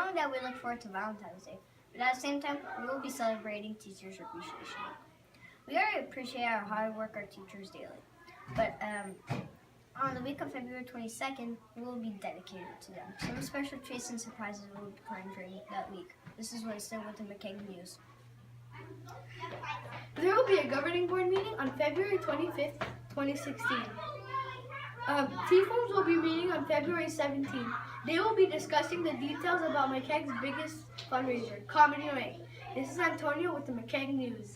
Not only that, we look forward to Valentine's Day, but at the same time, we will be celebrating Teachers Appreciation Month. We already appreciate our hard work our teachers daily, but on the week of February 22nd, we will be dedicated to them. Some special treats and surprises will be planned during that week. This is what I said with the McKeag News. There will be a governing board meeting on February 25th, 2016. T-Forms will be meeting on February 17th. They will be discussing the details about McKeag's biggest fundraiser, Comedy Night. This is Antonio with the McKeag News.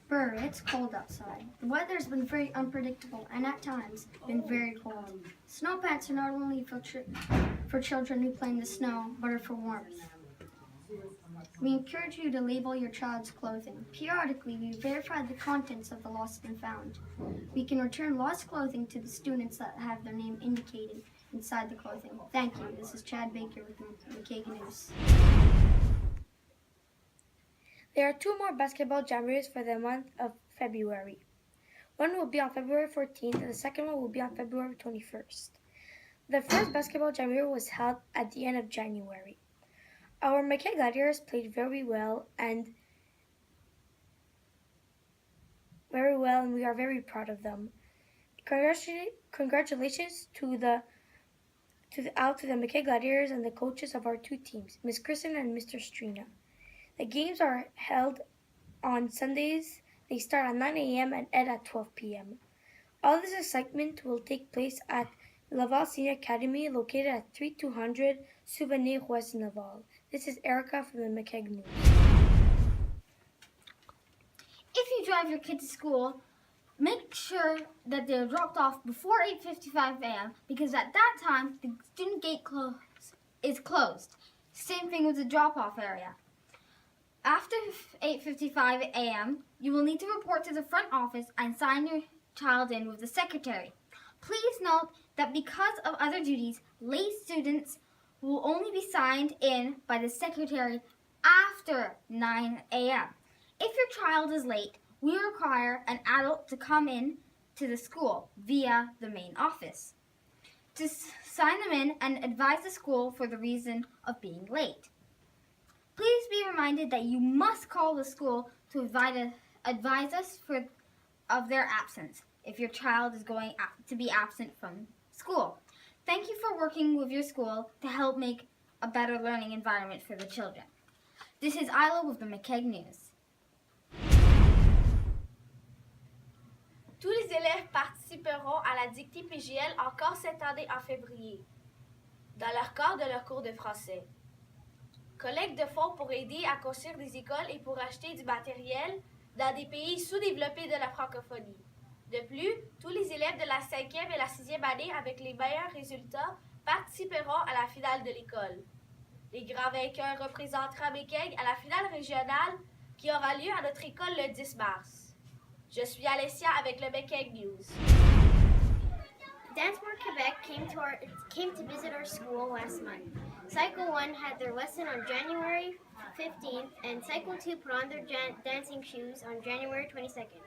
Brr, it's cold outside. The weather's been very unpredictable and at times been very cold. Snow pants are not only for children who play in the snow, but are for warmth. We encourage you to label your child's clothing. Periodically, we verify the contents of the lost and found. We can return lost clothing to the students that have their name indicated inside the clothing. Thank you. This is Chad Baker with McKeag News. There are two more basketball jamborees for the month of February. One will be on February 14th and the second one will be on February 21st. The first basketball jamboree was held at the end of January. Our McKeag Gladiators played very well and we are very proud of them. Congratulations to the McKeag Gladiators and the coaches of our two teams, Ms. Kristen and Mr. Strina. The games are held on Sundays. They start at 9 a.m. and end at 12 p.m. All this excitement will take place at Laval Senior Academy, located at 3200 Souvenir West Laval. This is Erica from the McKeag News. If you drive your kid to school, make sure that they're dropped off before 8:55 a.m. because at that time, the student gate is closed. Same thing with the drop-off area. After 8:55 a.m., you will need to report to the front office and sign your child in with the secretary. Please note that because of other duties, late students will only be signed in by the secretary after 9 a.m. If your child is late, we require an adult to come in to the school via the main office to sign them in and advise the school for the reason of being late. Please be reminded that you must call the school to advise us of their absence if your child is going to be absent from school. Thank you for working with your school to help make a better learning environment for the children. This is Isla with the McKeag News. Tous les élèves participeront à la dictée PGL encore cette année en février, dans leur cadre de leur cours de français. Collecte de fonds pour aider à construire des écoles et pour acheter du matériel dans des pays sous-développés de la francophonie. De plus, tous les élèves de la 5e et la 6e année avec les meilleurs résultats participeront à la finale de l'école. Les grands vainqueurs représenteront McKeag à la finale régionale qui aura lieu à notre école le 10 mars. Je suis Alessia avec le McKeag News. Dance Sport Quebec came to visit our school last month. Cycle 1 had their lesson on January 15th, and Cycle 2 put on their dancing shoes on January 22nd.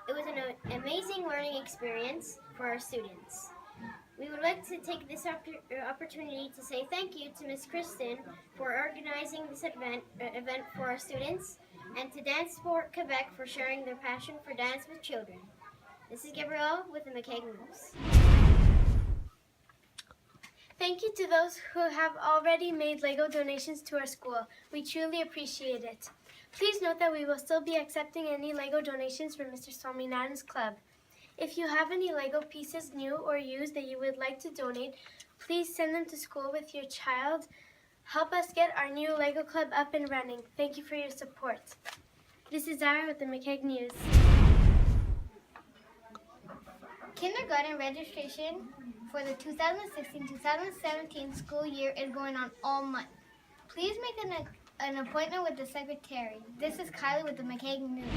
It was an amazing learning experience for our students. We would like to take this opportunity to say thank you to Ms. Kristen for organizing this event for our students, and to Dance Sport Quebec for sharing their passion for dance with children. This is Gabrielle with the McKeag News. Thank you to those who have already made Lego donations to our school. We truly appreciate it. Please note that we will still be accepting any Lego donations from Mr. Swaminathan's club. If you have any Lego pieces, new or used, that you would like to donate, please send them to school with your child. Help us get our new Lego club up and running. Thank you for your support. This is Zara with the McKeag News. Kindergarten registration for the 2016-2017 school year is going on all month. Please make an appointment with the secretary. This is Kylie with the McKeag News.